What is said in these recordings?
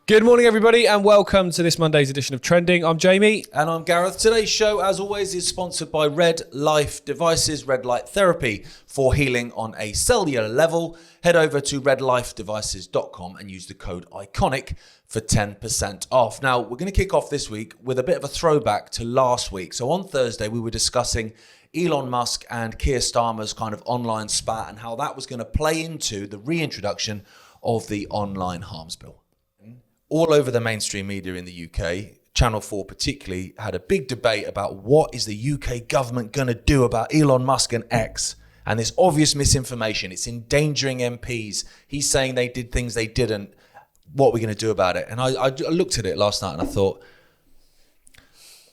Good morning, everybody, and welcome to this Monday's edition of Trending. I'm Jamie. And I'm Gareth. Today's show, as always, is sponsored by Red Life Devices, red light therapy for healing on a cellular level. Head over to redlifedevices.com and use the code Ickonic for 10% off. Now, we're going to kick off this week with a bit of a throwback to last week. So on Thursday, we were discussing Elon Musk and Keir Starmer's kind of online spat and how that was going to play into the reintroduction of the online harms bill. All over the mainstream media in the UK, Channel 4 particularly, had a big debate about what is the UK government going to do about Elon Musk and X and this obvious misinformation. It's endangering MPs. He's saying they did things they didn't. What are we going to do about it? And I looked at it last night and I thought,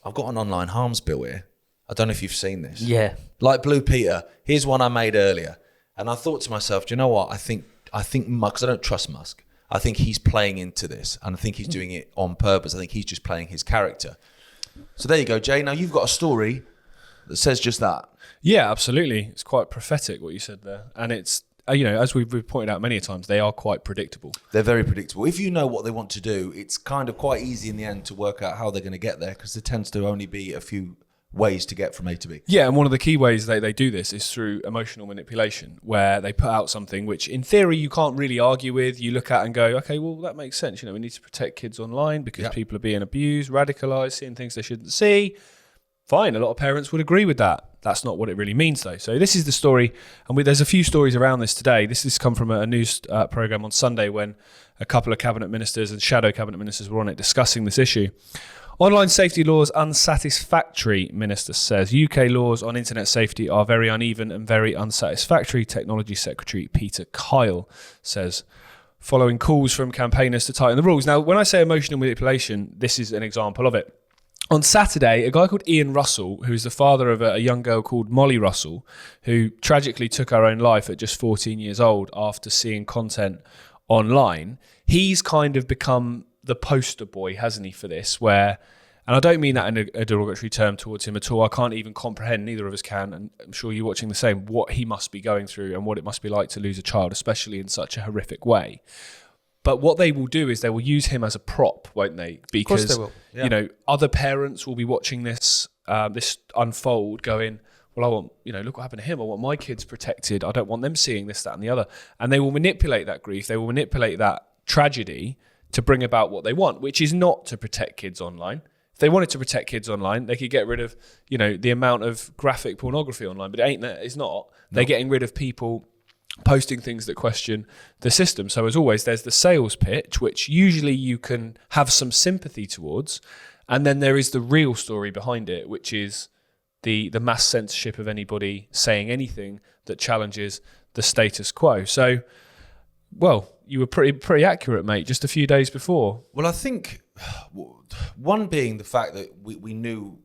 I've got an online harms bill here. I don't know if you've seen this. Yeah. Like Blue Peter, here's one I made earlier. And I thought to myself, do you know what? I think Musk, 'cause I don't trust Musk. I think he's playing into this, and I think he's doing it on purpose. I think he's just playing his character. So there you go, Jay. Now you've got a story that says just that. Yeah, absolutely. It's quite prophetic what you said there. And it's, as we've pointed out many times, they are quite predictable. They're very predictable. If you know what they want to do, it's kind of quite easy in the end to work out how they're going to get there, because there tends to only be a few ways to get from A to B. Yeah, and one of the key ways they do this is through emotional manipulation, where they put out something which in theory you can't really argue with. You look at and go, okay, well, that makes sense. We need to protect kids online because people are being abused, radicalized, seeing things they shouldn't see. Fine, a lot of parents would agree with that. That's not what it really means, though. So this is the story, and there's a few stories around this today. This has come from a news program on Sunday when a couple of cabinet ministers and shadow cabinet ministers were on it discussing this issue. Online safety laws unsatisfactory, Minister says. UK laws on internet safety are very uneven and very unsatisfactory, Technology Secretary Peter Kyle says, following calls from campaigners to tighten the rules. Now, when I say emotional manipulation, this is an example of it. On Saturday, a guy called Ian Russell, who's the father of a young girl called Molly Russell, who tragically took her own life at just 14 years old after seeing content online, he's kind of become the poster boy, hasn't he, for this, where, and I don't mean that in a derogatory term towards him at all, I can't even comprehend, neither of us can, and I'm sure you're watching the same, what he must be going through and what it must be like to lose a child, especially in such a horrific way. But what they will do is they will use him as a prop, won't they? Because, of course they will. Yeah. Other parents will be watching this unfold going, well, I want, look what happened to him. I want my kids protected. I don't want them seeing this, that, and the other. And they will manipulate that grief. They will manipulate that tragedy to bring about what they want, which is not to protect kids online. If they wanted to protect kids online, they could get rid of, the amount of graphic pornography online, but it's not. No. They're getting rid of people posting things that question the system. So as always, there's the sales pitch, which usually you can have some sympathy towards. And then there is the real story behind it, which is the mass censorship of anybody saying anything that challenges the status quo. So, well, you were pretty accurate, mate, just a few days before. Well, I think one being the fact that we knew,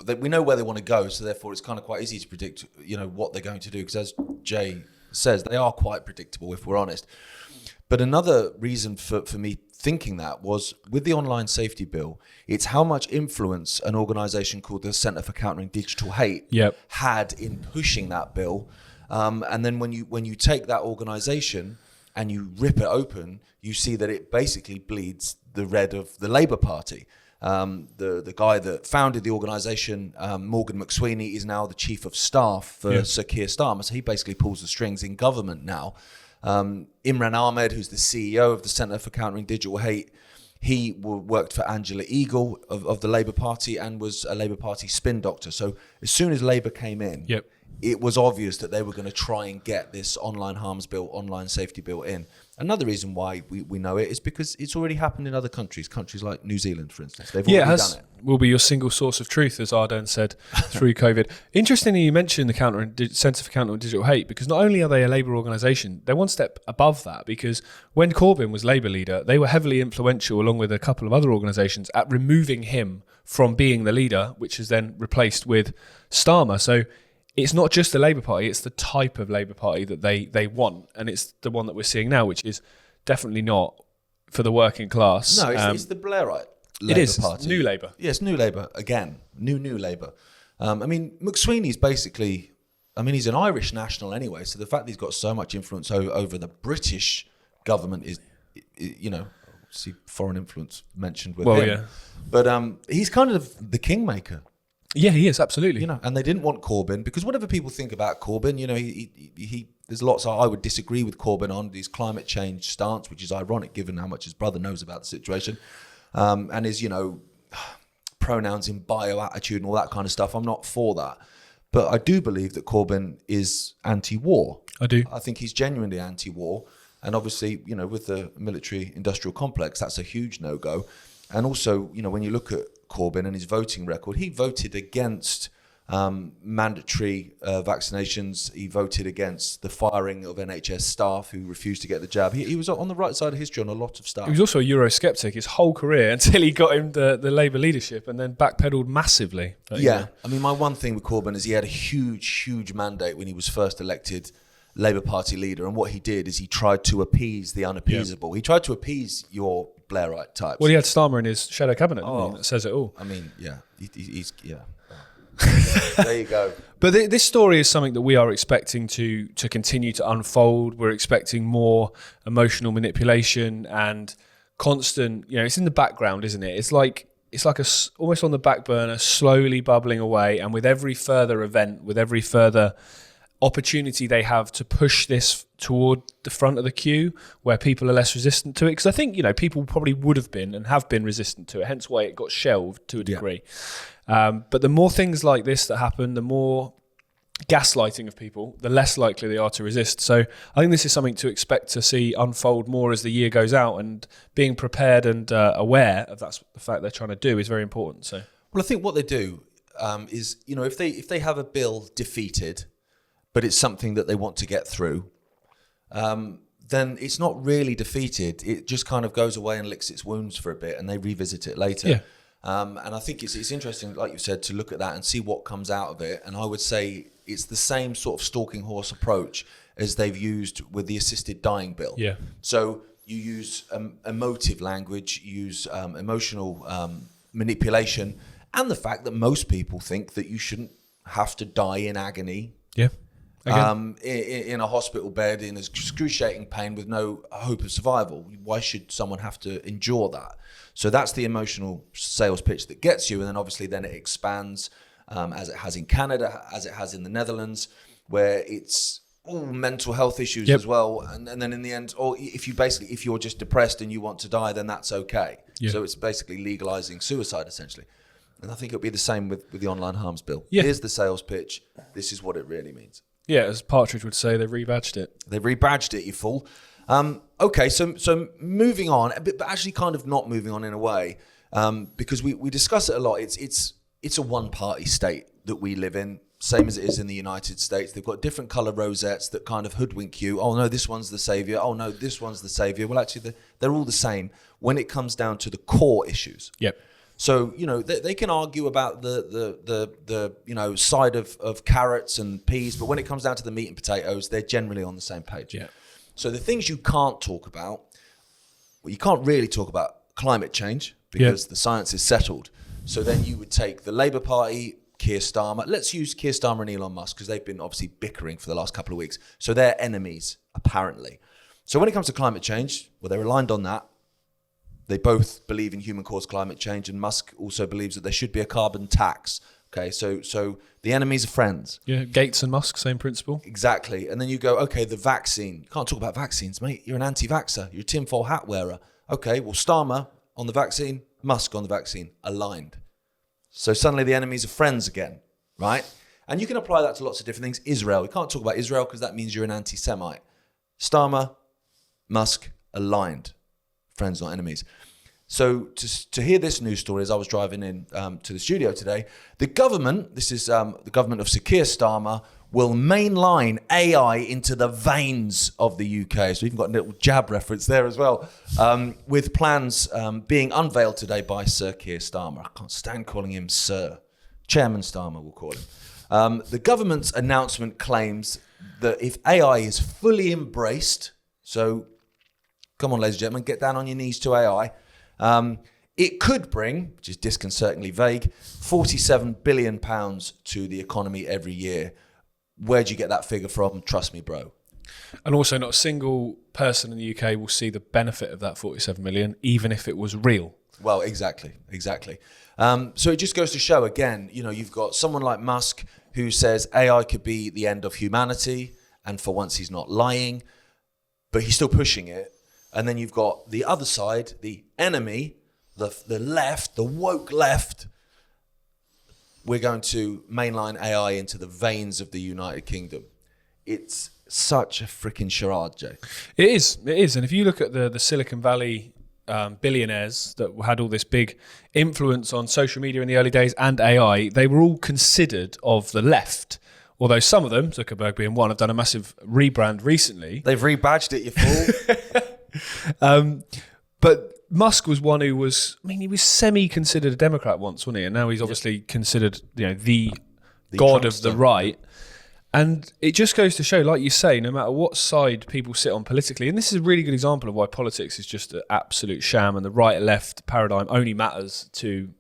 that we know where they want to go, so therefore it's kind of quite easy to predict, what they're going to do, because as Jay says, they are quite predictable, if we're honest. But another reason for me thinking that was with the online safety bill, it's how much influence an organisation called the Centre for Countering Digital Hate had in pushing that bill. And then when you take that organisation and you rip it open, you see that it basically bleeds the red of the Labour Party. The guy that founded the organisation, Morgan McSweeney, is now the chief of staff for Sir Keir Starmer. So he basically pulls the strings in government now. Imran Ahmed, who's the CEO of the Centre for Countering Digital Hate, he worked for Angela Eagle of the Labour Party and was a Labour Party spin doctor. So as soon as Labour came in, it was obvious that they were going to try and get this online harms bill, online safety bill in. Another reason why we know it is because it's already happened in other countries like New Zealand, for instance. They've already done it. Will be your single source of truth, as Arden said, through COVID. Interestingly, you mentioned the Centre for Countering Digital Hate, because not only are they a Labour organisation, they're one step above that, because when Corbyn was Labour leader, they were heavily influential, along with a couple of other organisations, at removing him from being the leader, which is then replaced with Starmer. So it's not just the Labour Party, it's the type of Labour Party that they want. And it's the one that we're seeing now, which is definitely not for the working class. No, it's the Blairite Labour Party. It's New Labour. Yes, New Labour, again. New Labour. McSweeney's basically, he's an Irish national anyway, so the fact that he's got so much influence over the British government is, see foreign influence mentioned with Well, him. yeah. But he's kind of the kingmaker. Yeah, he is, absolutely. You know, and they didn't want Corbyn because whatever people think about Corbyn, you know, he there's lots I would disagree with Corbyn on his climate change stance, which is ironic given how much his brother knows about the situation, and his, you know, pronouns in bio attitude and all that kind of stuff. I'm not for that. But I do believe that Corbyn is anti-war. I do. I think he's genuinely anti-war. And obviously, you know, with the military industrial complex, that's a huge no-go. And also, you know, when you look at Corbyn and his voting record, he voted against mandatory vaccinations. He voted against the firing of NHS staff who refused to get the jab. He was on the right side of history on a lot of stuff. He was also a Eurosceptic his whole career until he got him the Labour leadership and then backpedaled massively. But, yeah. I mean, my one thing with Corbyn is he had a huge mandate when he was first elected Labour Party leader. And what he did is he tried to appease the unappeasable. Yeah. He tried to appease your Blairite types. Well, he had Starmer in his shadow cabinet, didn't he? That says it all. I mean, yeah. He's yeah. There you go. But this story is something that we are expecting to continue to unfold. We're expecting more emotional manipulation and constant, you know, it's in the background, isn't it? It's like almost on the back burner, slowly bubbling away. And with every further event, with every further opportunity they have to push this toward the front of the queue where people are less resistant to it. Because I think, you know, people probably would have been and have been resistant to it, hence why it got shelved to a degree. But the more things like this that happen, the more gaslighting of people, the less likely they are to resist. So I think this is something to expect to see unfold more as the year goes out, and being prepared and aware of that's the fact they're trying to do is very important. So, well, I think what they do is, you know, if they have a bill defeated, but it's something that they want to get through, then it's not really defeated. It just kind of goes away and licks its wounds for a bit, and they revisit it later. Yeah. And I think it's interesting, like you said, to look at that and see what comes out of it. And I would say it's the same sort of stalking horse approach as they've used with the assisted dying bill. Yeah. So you use emotive language, you use emotional manipulation, and the fact that most people think that you shouldn't have to die in agony. Yeah. In a hospital bed in excruciating pain with no hope of survival. Why should someone have to endure that? So that's the emotional sales pitch that gets you, and then obviously then it expands as it has in Canada, as it has in the Netherlands, where it's all mental health issues as well. And then in the end, or if you're just depressed and you want to die, then that's okay. Yeah. So it's basically legalizing suicide essentially. And I think it'll be the same with the online harms bill. Yeah. Here's the sales pitch. This is what it really means. Yeah, as Partridge would say, they've rebadged it. They've rebadged it, you fool. Okay, so moving on, but actually kind of not moving on in a way, because we discuss it a lot. It's a one-party state that we live in, same as it is in the United States. They've got different colour rosettes that kind of hoodwink you. Oh no, this one's the saviour. Oh no, this one's the saviour. Well, actually, they're all the same when it comes down to the core issues. Yep. So, you know, they can argue about the you know, side of carrots and peas, but when it comes down to the meat and potatoes, they're generally on the same page. Yeah. So the things you can't talk about, well, you can't really talk about climate change because the science is settled. So then you would take the Labour Party, Keir Starmer. Let's use Keir Starmer and Elon Musk because they've been obviously bickering for the last couple of weeks. So they're enemies, apparently. So when it comes to climate change, well, they're aligned on that. They both believe in human-caused climate change, and Musk also believes that there should be a carbon tax. Okay, so the enemies are friends. Yeah, Gates and Musk, same principle. Exactly. And then you go, okay, the vaccine. You can't talk about vaccines, mate. You're an anti-vaxxer. You're a tinfoil hat wearer. Okay, well, Starmer on the vaccine, Musk on the vaccine, aligned. So suddenly the enemies are friends again, right? And you can apply that to lots of different things. Israel. You can't talk about Israel because that means you're an anti-Semite. Starmer, Musk, aligned. Friends, not enemies. So to hear this news story as I was driving in to the studio today, the government, this is the government of Sir Keir Starmer, will mainline AI into the veins of the UK. So we've got a little jab reference there as well, with plans being unveiled today by Sir Keir Starmer. I can't stand calling him Sir. Chairman Starmer, we'll call him. The government's announcement claims that if AI is fully embraced, so come on, ladies and gentlemen, get down on your knees to AI. It could bring, which is disconcertingly vague, £47 billion to the economy every year. Where'd you get that figure from? Trust me, bro. And also not a single person in the UK will see the benefit of that 47 million, even if it was real. Well, exactly. So it just goes to show, again, you've got someone like Musk who says AI could be the end of humanity, and for once he's not lying, but he's still pushing it. And then you've got the other side, the enemy, the left, the woke left. We're going to mainline AI into the veins of the United Kingdom. It's such a freaking charade, Jay. It is. And if you look at the Silicon Valley billionaires that had all this big influence on social media in the early days and AI, they were all considered of the left. Although some of them, Zuckerberg being one, have done a massive rebrand recently. They've rebadged it, you fool. But Musk was one who was, he was semi-considered a Democrat once, wasn't he? And now he's obviously considered, the god of the right. And it just goes to show, like you say, no matter what side people sit on politically, and this is a really good example of why politics is just an absolute sham, and the right-left paradigm only matters to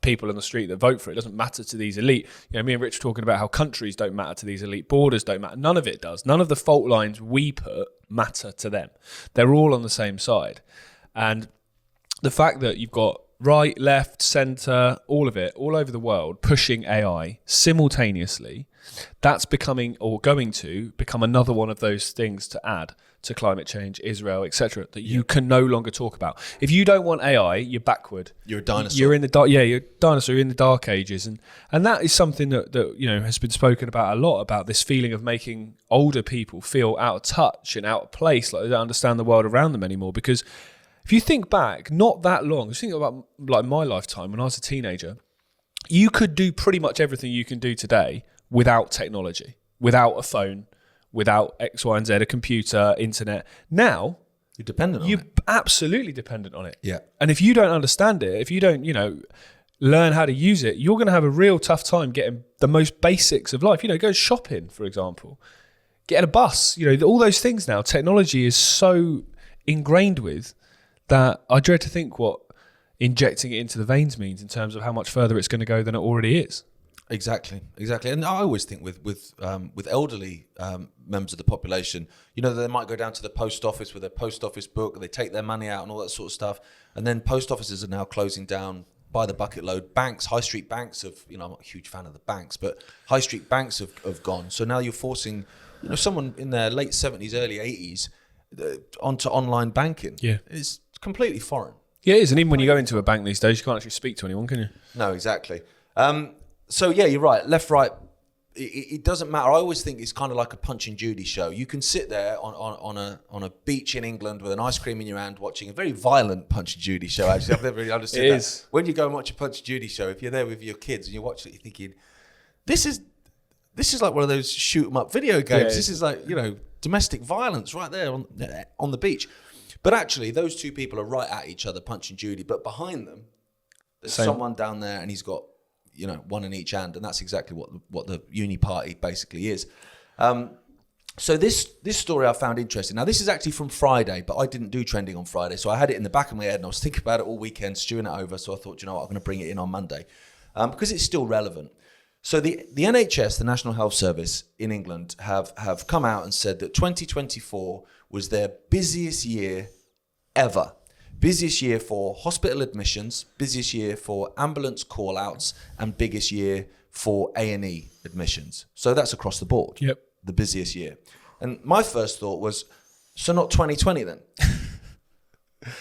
people on the street that vote for it. It doesn't matter to these elite. Me and Rich were talking about how countries don't matter to these elite, borders don't matter. None of it does. None of the fault lines we put matter to them. They're all on the same side. And the fact that you've got right, left, centre, all of it, all over the world, pushing AI simultaneously, that's becoming, or going to become, another one of those things to add to climate change, Israel, etc., that you can no longer talk about. If you don't want AI, you're backward. You're a dinosaur. You're in the dark. Yeah, you're a dinosaur. You're in the dark ages, and that is something that has been spoken about a lot, about this feeling of making older people feel out of touch and out of place, like they don't understand the world around them anymore. Because if you think back, not that long, just think about like my lifetime when I was a teenager, you could do pretty much everything you can do today without technology, without a phone, without X, Y, and Z, a computer, internet. Now, you're dependent on it. You're absolutely dependent on it. Yeah. And if you don't understand it, if you don't, learn how to use it, you're going to have a real tough time getting the most basics of life. Go shopping, for example, getting a bus, all those things now. Technology is so ingrained with that I dread to think what injecting it into the veins means in terms of how much further it's going to go than it already is. Exactly. And I always think with elderly members of the population, they might go down to the post office with their post office book, they take their money out and all that sort of stuff, and then post offices are now closing down by the bucket load. Banks, high street banks have, I'm not a huge fan of the banks, but high street banks have gone. So now you're forcing, someone in their late 70s, early 80s onto online banking. Yeah, it's completely foreign. Yeah, it is. And even when you go into a bank these days, you can't actually speak to anyone, can you? No, exactly. So yeah, you're right. Left, right, it doesn't matter. I always think it's kind of like a Punch and Judy show. You can sit there on a beach in England with an ice cream in your hand, watching a very violent Punch and Judy show. Actually, I've never really understood that. Is. When you go and watch a Punch and Judy show, if you're there with your kids and you watch it, you're thinking, this is like one of those shoot 'em up video games. Yeah, this is like domestic violence right there on the beach. But actually, those two people are right at each other, Punch and Judy. But behind them, there's someone down there, and he's got one in each hand, and that's exactly what the uni party basically is. So this story I found interesting. Now, this is actually from Friday, but I didn't do trending on Friday, so I had it in the back of my head, and I was thinking about it all weekend, stewing it over. So I thought, I'm going to bring it in on Monday because it's still relevant. So the NHS, the National Health Service in England, have come out and said that 2024 was their busiest year ever. Busiest year for hospital admissions, busiest year for ambulance call-outs, and biggest year for A&E admissions. So that's across the board. Yep. The busiest year. And my first thought was, so not 2020 then?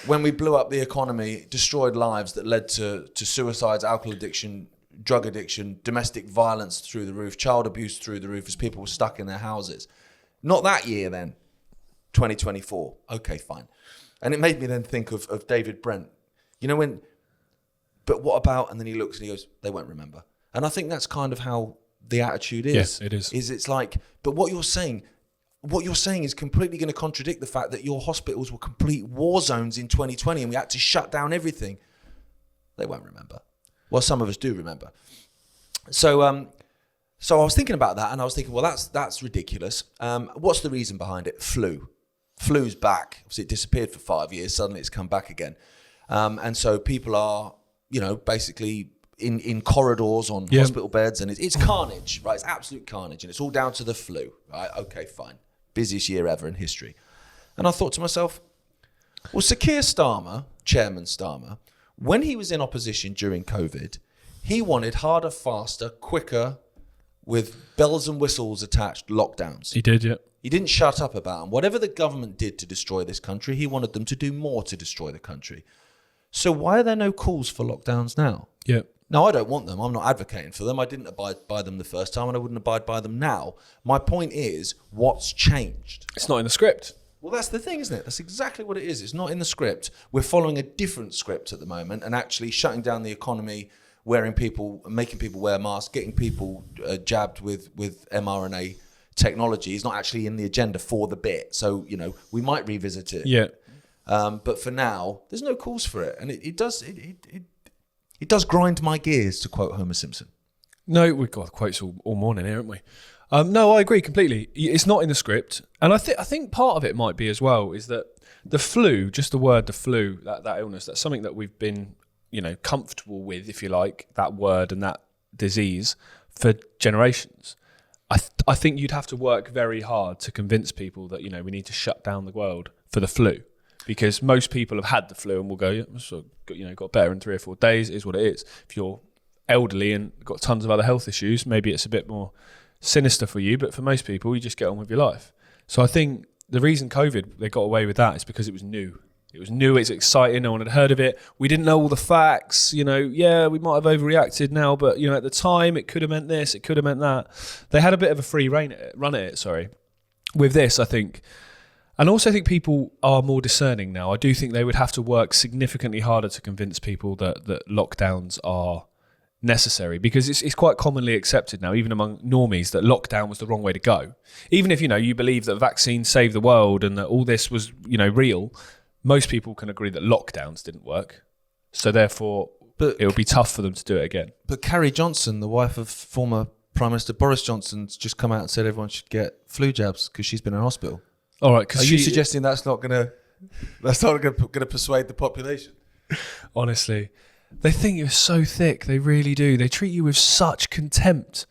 When we blew up the economy, destroyed lives that led to suicides, alcohol addiction, drug addiction, domestic violence through the roof, child abuse through the roof as people were stuck in their houses. Not that year then, 2024. Okay, fine. And it made me then think of David Brent. But what about, and then he looks and he goes, they won't remember. And I think that's kind of how the attitude is. Yes, it is. It's like, but what you're saying is completely going to contradict the fact that your hospitals were complete war zones in 2020 and we had to shut down everything. They won't remember. Well, some of us do remember. So I was thinking about that, and I was thinking, well, that's ridiculous. What's the reason behind it? Flu's back. Obviously, it disappeared for 5 years. Suddenly, it's come back again. And so people are, basically in corridors on hospital beds, and it's carnage, right? It's absolute carnage, and it's all down to the flu, right? Okay, fine. busiest year ever in history. And I thought to myself, well, Sir Keir Starmer, Chairman Starmer, when he was in opposition during COVID, he wanted harder, faster, quicker, with bells and whistles attached lockdowns. He did, yeah. He didn't shut up about them. Whatever the government did to destroy this country, he wanted them to do more to destroy the country. So why are there no calls for lockdowns now? Yeah. Now, I don't want them. I'm not advocating for them. I didn't abide by them the first time, and I wouldn't abide by them now. My point is, what's changed? It's not in the script. Well, that's the thing, isn't it? That's exactly what it is. It's not in the script. We're following a different script at the moment and actually shutting down the economy, making people wear masks, getting people jabbed with mRNA technology is not actually in the agenda for the bit. So, we might revisit it. Yeah. But for now, there's no calls for it. And it does grind my gears, to quote Homer Simpson. No, we've got quotes all morning here, haven't we? No, I agree completely. It's not in the script. And I think part of it might be as well is that the flu, just the word, the flu, that illness, that's something that we've been, comfortable with, if you like, that word and that disease for generations. I think you'd have to work very hard to convince people that, we need to shut down the world for the flu, because most people have had the flu and will go, got better in 3 or 4 days, it is what it is. If you're elderly and got tons of other health issues, maybe it's a bit more sinister for you, but for most people, you just get on with your life. So I think the reason COVID, they got away with that is because it was new. It was new, it's exciting, no one had heard of it. We didn't know all the facts, we might have overreacted now, but, at the time, it could have meant this, it could have meant that. They had a bit of a free run at it. With this, I think, and also I think people are more discerning now. I do think they would have to work significantly harder to convince people that lockdowns are necessary, because it's quite commonly accepted now, even among normies, that lockdown was the wrong way to go. Even if, you believe that vaccines saved the world and that all this was, real, most people can agree that lockdowns didn't work. So therefore, it would be tough for them to do it again. But Carrie Johnson, the wife of former Prime Minister Boris Johnson's just come out and said everyone should get flu jabs because she's been in hospital. All right, are you suggesting that's not going to persuade the population? Honestly, they think you're so thick. They really do. They treat you with such contempt.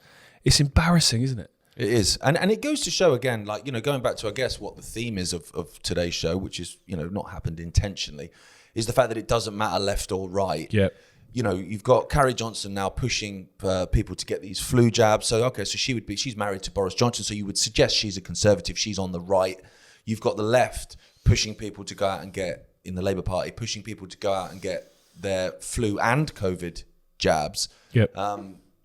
It's embarrassing, isn't it? It is. And it goes to show again, going back to, I guess, what the theme is of today's show, which is, not happened intentionally, is the fact that it doesn't matter left or right. Yeah. You've got Carrie Johnson now pushing people to get these flu jabs. So, okay, so she's married to Boris Johnson. So you would suggest she's a conservative. She's on the right. You've got the left pushing people to go out and get, in the Labour Party, pushing people to go out and get their flu and COVID jabs. Yep.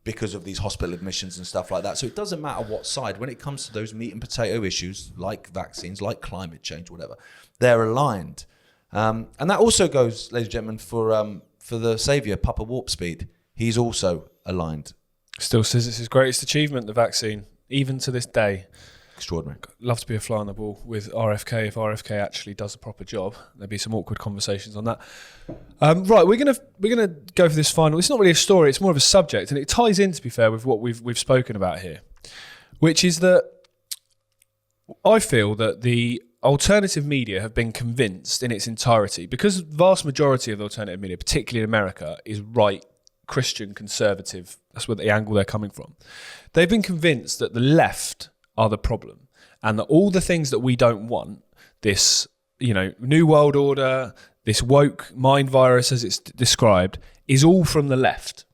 Because of these hospital admissions and stuff like that. So it doesn't matter what side, when it comes to those meat and potato issues, like vaccines, like climate change, whatever, they're aligned. And that also goes, ladies and gentlemen, for the saviour, Papa Warp Speed. He's also aligned. Still says it's his greatest achievement, the vaccine, even to this day. Extraordinary. Love to be a fly on the wall with RFK. If RFK actually does a proper job, there'd be some awkward conversations on that. Right, we're gonna go for this final. It's not really a story; it's more of a subject, and it ties in, to be fair, with what we've spoken about here, which is that I feel that the alternative media have been convinced in its entirety, because the vast majority of the alternative media, particularly in America, is right, Christian, conservative. That's where the angle they're coming from. They've been convinced that the left are the problem, and that all the things that we don't want, this, new world order, this woke mind virus as it's described, is all from the left.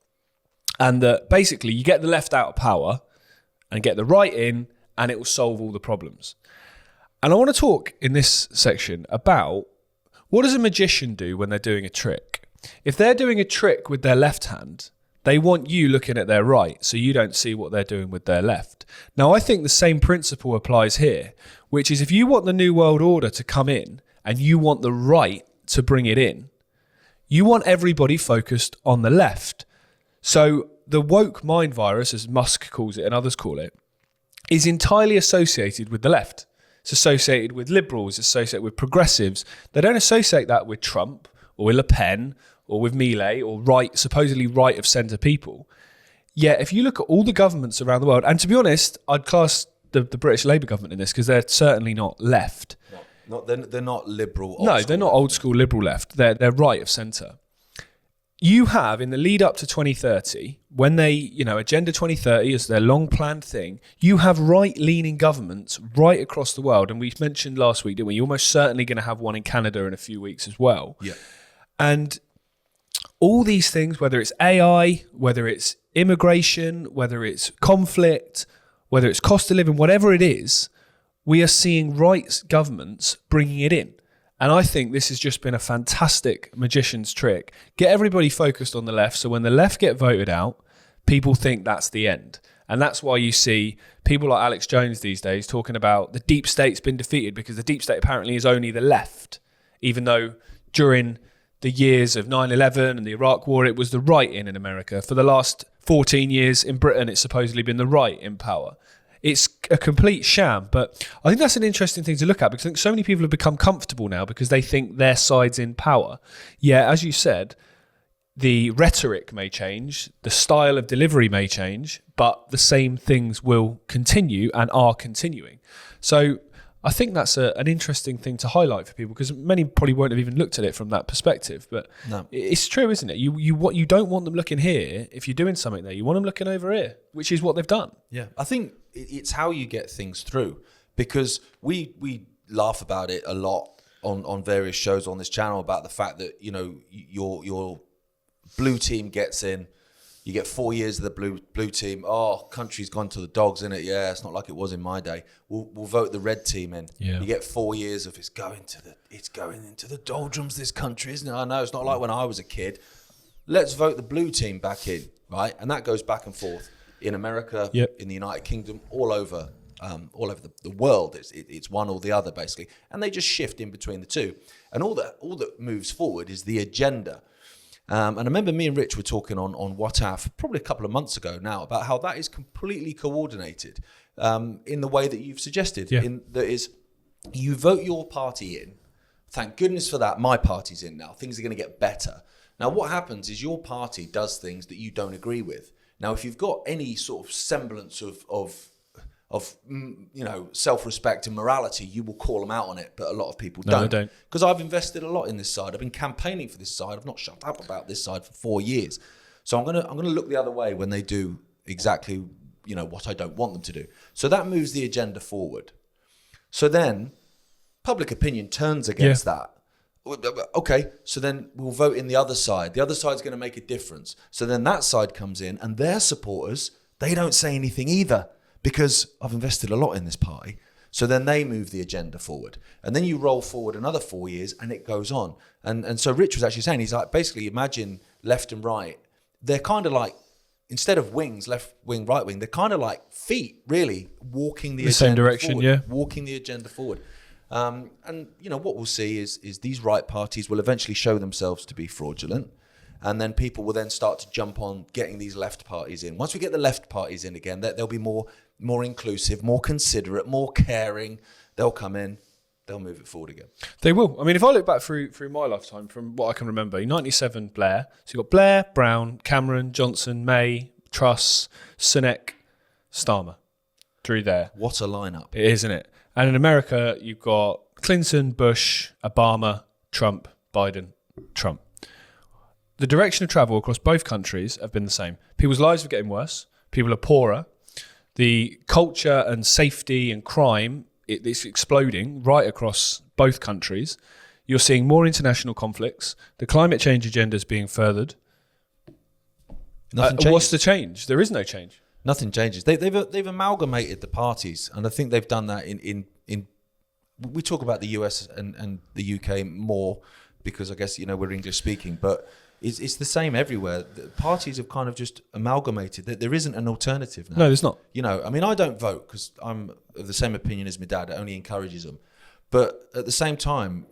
And that basically you get the left out of power and get the right in, and it will solve all the problems. And I want to talk in this section about, what does a magician do when they're doing a trick? If they're doing a trick with their left hand, they want you looking at their right, so you don't see what they're doing with their left. Now, I think the same principle applies here, which is if you want the New World Order to come in and you want the right to bring it in, you want everybody focused on the left. So the woke mind virus, as Musk calls it and others call it, is entirely associated with the left. It's associated with liberals, it's associated with progressives. They don't associate that with Trump or with Le Pen or with Milei or supposedly right of centre people. Yet, if you look at all the governments around the world, and to be honest, I'd class the British Labour government in this, because they're certainly not left. They're not liberal. No, they're not old school liberal left. They're right of centre. you have in the lead up to 2030, when they, Agenda 2030 is their long planned thing, you have right-leaning governments right across the world. And we mentioned last week, didn't we? You're almost certainly going to have one in Canada in a few weeks as well. Yeah. And all these things, whether it's AI, whether it's immigration, whether it's conflict, whether it's cost of living, whatever it is, we are seeing right governments bringing it in. And I think this has just been a fantastic magician's trick. Get everybody focused on the left. So when the left get voted out, people think that's the end. And that's why you see people like Alex Jones these days talking about the deep state's been defeated, because the deep state apparently is only the left, even though during the years of 9/11 and the Iraq War, it was the right in America. For the last 14 years in Britain, it's supposedly been the right in power. It's a complete sham, but I think that's an interesting thing to look at, because I think so many people have become comfortable now because they think their side's in power. Yeah, as you said, the rhetoric may change, the style of delivery may change, but the same things will continue and are continuing. So I think that's an interesting thing to highlight for people, because many probably won't have even looked at it from that perspective. But no. It's true, isn't it? You don't want them looking here if you're doing something there. You want them looking over here, which is what they've done. Yeah, I think it's how you get things through, because we laugh about it a lot on various shows on this channel about the fact that your blue team gets in. You get 4 years of the blue team. Oh, country's gone to the dogs, innit? Yeah, it's not like it was in my day. We'll vote the red team in. Yeah. You get 4 years of it's going into the doldrums, this country, isn't it? I know, it's not like when I was a kid. Let's vote the blue team back in, right? And that goes back and forth in America, in the United Kingdom, all over the world. It's one or the other, basically. And they just shift in between the two. And all that moves forward is the agenda. And I remember me and Rich were talking on WhatsApp probably a couple of months ago now about how that is completely coordinated in the way that you've suggested. Yeah. That is, you vote your party in. Thank goodness for that. My party's in now. Things are going to get better. Now, what happens is your party does things that you don't agree with. Now, if you've got any sort of semblance of self-respect and morality, you will call them out on it, but a lot of people don't. No, they don't. Because I've invested a lot in this side. I've been campaigning for this side. I've not shut up about this side for 4 years. So I'm gonna look the other way when they do exactly what I don't want them to do. So that moves the agenda forward. So then public opinion turns against that. Okay, so then we'll vote in the other side. The other side's going to make a difference. So then that side comes in, and their supporters, they don't say anything either, because I've invested a lot in this party. So then they move the agenda forward. And then you roll forward another 4 years and it goes on. And so Rich was actually saying, he's like, basically imagine left and right. They're kind of like, instead of wings, left wing, right wing, they're kind of like feet, really, walking the agenda same direction, forward, yeah. Walking the agenda forward. And what we'll see is these right parties will eventually show themselves to be fraudulent. And then people will then start to jump on getting these left parties in. Once we get the left parties in again, they'll be more inclusive, more considerate, more caring. They'll come in, they'll move it forward again. They will. I mean, if I look back through my lifetime, from what I can remember, in 97, Blair. So you've got Blair, Brown, Cameron, Johnson, May, Truss, Sunak, Starmer. Through there. What a lineup. It is, isn't it? And in America, you've got Clinton, Bush, Obama, Trump, Biden, Trump. The direction of travel across both countries have been the same. People's lives are getting worse. People are poorer. The culture and safety and crime, it's exploding right across both countries. You're seeing more international conflicts. The climate change agenda is being furthered. Nothing changes. What's the change? There is no change. Nothing changes. They've amalgamated the parties, and I think they've done that in we talk about the US and the UK more because I guess we're English speaking, but it's the same everywhere. The parties have kind of just amalgamated that there isn't an alternative now. No, there's not. I mean, I don't vote because I'm of the same opinion as my dad. It only encourages them. But at the same time,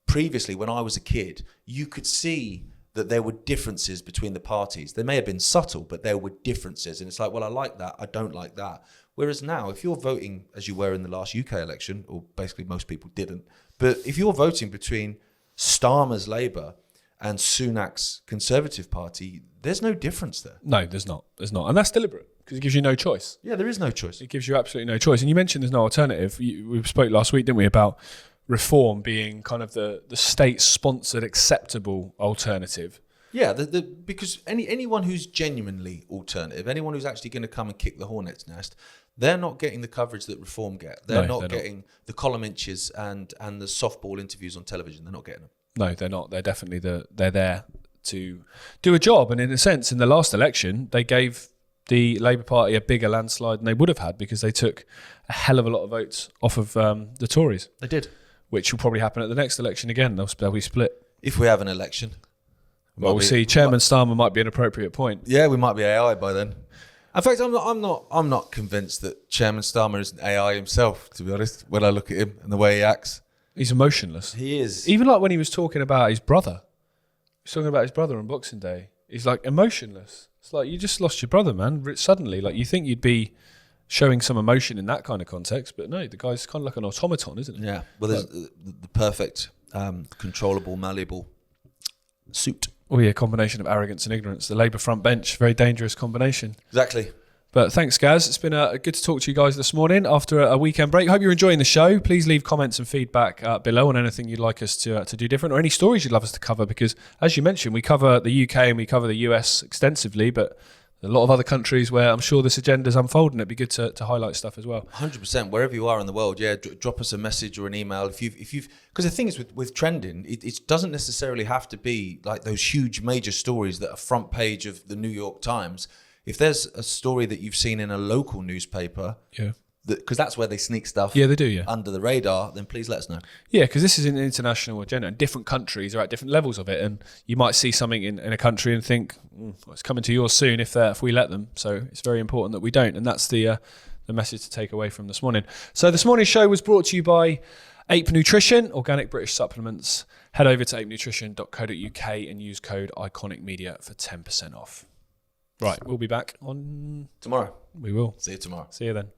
previously when I was a kid, you could see that there were differences between the parties. They may have been subtle, but there were differences. And it's like, well, I like that. I don't like that. Whereas now, if you're voting as you were in the last UK election, or basically most people didn't, but if you're voting between Starmer's Labour and Sunak's Conservative Party, there's no difference there. No, there's not. There's not. And that's deliberate because it gives you no choice. Yeah, there is no choice. It gives you absolutely no choice. And you mentioned there's no alternative. We spoke last week, didn't we, about reform being kind of the state-sponsored acceptable alternative. Yeah, because anyone who's genuinely alternative, anyone who's actually going to come and kick the hornet's nest, they're not getting the coverage that Reform get. They're not getting the column inches and the softball interviews on television. They're not getting them. No, they're not. They're definitely they're there to do a job. And in a sense, in the last election, they gave the Labour Party a bigger landslide than they would have had because they took a hell of a lot of votes off of the Tories. They did. Which will probably happen at the next election again. They'll be split. If we have an election. Well, we'll see. Chairman Starmer might be an appropriate point. Yeah, we might be AI by then. In fact, I'm not convinced that Chairman Starmer is an AI himself, to be honest, when I look at him and the way he acts. He's emotionless. He is. Even like when he was talking about his brother. He was talking about his brother on Boxing Day. He's like emotionless. It's like, you just lost your brother, man. Suddenly, like, you think you'd be showing some emotion in that kind of context, but no, the guy's kind of like an automaton, isn't he? Yeah. Well, there's the perfect, controllable, malleable suit. Oh yeah, combination of arrogance and ignorance. The Labour front bench, very dangerous combination. Exactly. But thanks, Gaz. It's been good to talk to you guys this morning after a weekend break. Hope you're enjoying the show. Please leave comments and feedback below on anything you'd like us to do different, or any stories you'd love us to cover, because as you mentioned, we cover the UK and we cover the US extensively, but a lot of other countries where I'm sure this agenda's unfolding. It'd be good to highlight stuff as well. 100%. Wherever you are in the world, yeah, drop us a message or an email if you've because the thing is with trending, it doesn't necessarily have to be like those huge major stories that are front page of the New York Times. If there's a story that you've seen in a local newspaper, yeah, because that's where they sneak stuff. Yeah, they do. Yeah, under the radar. Then please let us know. Yeah, because this is an international agenda, and different countries are at different levels of it, and you might see something in a country and think, well, it's coming to yours soon if we let them. So it's very important that we don't, and that's the message to take away from this morning. So this morning's show was brought to you by Ape Nutrition, organic British supplements. Head over to apenutrition.co.uk and use code Ickonic Media for 10% off. Right, we'll be back on tomorrow. We will. See you tomorrow. See you then.